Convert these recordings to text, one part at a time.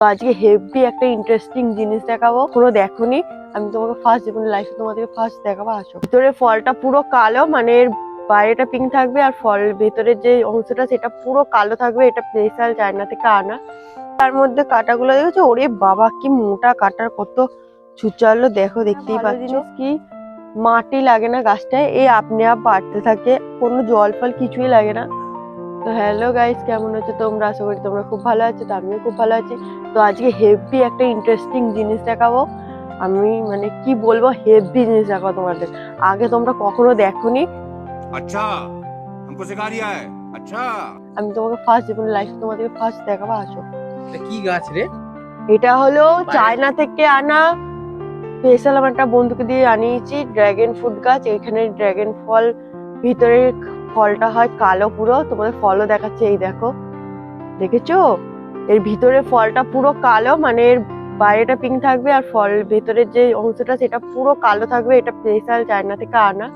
তো আজকে হেভি একটা ইন্টারেস্টিং জিনিস দেখাবো, কোনো দেখোনি। আমি তোমাকে ফার্স্ট জীবনে লাইফে তোমাদেরকে ফার্স্ট দেখাবো। আসো, ভিতরে ফলটা পুরো কালো, মানে এর বাইরেটা পিঙ্ক থাকবে আর ফল ভেতরের যে অংশটা সেটা পুরো কালো থাকবে। এটা স্পেশাল চায়না থেকে আনা। তার মধ্যে কাটাগুলো দেখেছো? ওরে বাবা, কি মোটা কাটার, কত ছুচালো দেখো, দেখতেই পাচ্ছ। কি মাটি লাগে না গাছটায়, এই আপনি আপ বাড়তে থাকে, কোনো জল ফল কিছুই লাগে না। তো হ্যালো গাইস, কেমন আছো তোমরা? আশা করি তোমরা খুব ভালো আছো। তো আমিও খুব ভালো আছি। তো আজকে হেভি একটা ইন্টারেস্টিং জিনিস দেখাবো। আমি মানে কি বলবো, হেভি জিনিস দেখাবো তোমাদের। আগে তোমরা কখনো দেখোনি। अच्छा हमको सिखा रिया है। अच्छा আমি তোমাকে ফার্স্ট জীবনে লাইফে তোমাদেরকে ফার্স্ট দেখাবো। আসো, এটা কি গাছ রে? এটা হলো চায়না থেকে আনা স্পেশাল। আমার একটা বন্ধুকে দিয়ে আনিয়েছি ড্রাগন ফ্রুট গাছ। এখানে ড্রাগন ফল, ভিতরের ফলটা হয় কালো পুরো। তোমাদের ফলও দেখাচ্ছে, এই দেখো, দেখেছো? এর ভিতরে ফলটা পুরো কালো, মানে এর বাইরেটা পিঙ্ক থাকবে আর ফল ভেতরের যে অংশটা সেটা পুরো কালো থাকবে। এটা স্পেশাল চায়না থেকে আনা।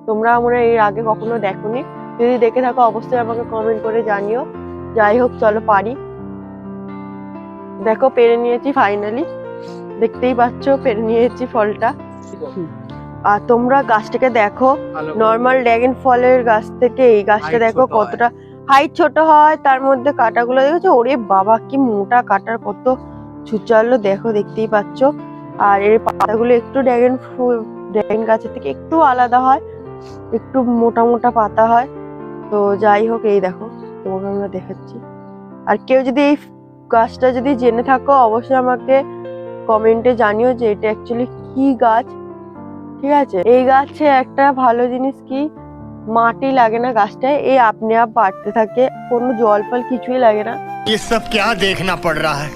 তোমরা মনে হয় এর আগে কখনো দেখোনি। যদি দেখে থাকো অবশ্যই আমাকে কমেন্ট করে জানিও। যাই হোক, চলো পারি। দেখো, পেরে নিয়েছি ফাইনালি, দেখতেই পাচ্ছ পেরে নিয়েছি ফলটা। আর তোমরা গাছটাকে দেখো, নর্মাল ড্রাগন ফলের গাছ থেকে এই গাছটা দেখো কতটা হাইট ছোট হয়। তার মধ্যে কাটাগুলো দেখেছো? ওরে বাবা, কি মোটা কাটার, কত ছুচালো দেখো, দেখতেই পাচ্ছ। আর এর পাতাগুলো একটু ড্রাগন গাছের থেকে একটু আলাদা হয়, একটু মোটা মোটা পাতা হয়। তো যাই হোক, এই দেখো, তোমাকে আমরা দেখাচ্ছি। আর কেউ যদি এই গাছটা যদি জেনে থাকো অবশ্যই আমাকে কমেন্টে জানিও যে এটা অ্যাকচুয়ালি কি গাছ। ঠিক আছে, এই গাছে একটা ভালো জিনিস কি, মাটি লাগে না গাছটায়, এই আপনি আপ বাড়তে থাকে, কোনো জল ফল কিছুই লাগে না। ये सब क्या देखना पड़ रहा है?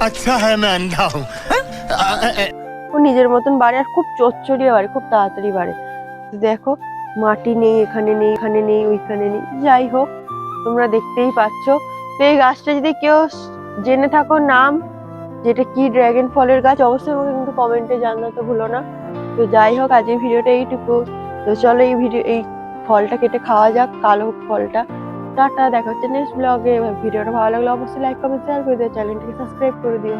अच्छा है मैं अंधा हूँ। ও নিজের মতন বাড়ে আর খুব চচ্চড়িয়ে বাড়ে, খুব তাড়াতাড়ি বাড়ে। তো দেখো, মাটি নেই, এখানে নেই, এখানে নেই, ওইখানে নেই। যাই হোক, তোমরা দেখতেই পাচ্ছ। তো এই গাছটা যদি কেউ জেনে থাকো নাম, যেটা কি ড্রাগন ফলের গাছ, অবশ্যই আমাকে কিন্তু কমেন্টে জানাতে ভুলো না। তো যাই হোক, আজকের ভিডিওটা এইটুকু। তো চলো এই ফলটা কেটে খাওয়া যাক, কালো ফলটা। টাটা, দেখা হচ্ছে নেক্সট ব্লগে। ভিডিওটা ভালো লাগলে অবশ্যই লাইক কমেন্ট শেয়ার করে দিও, চ্যানেলটাকে সাবস্ক্রাইব করে দিও।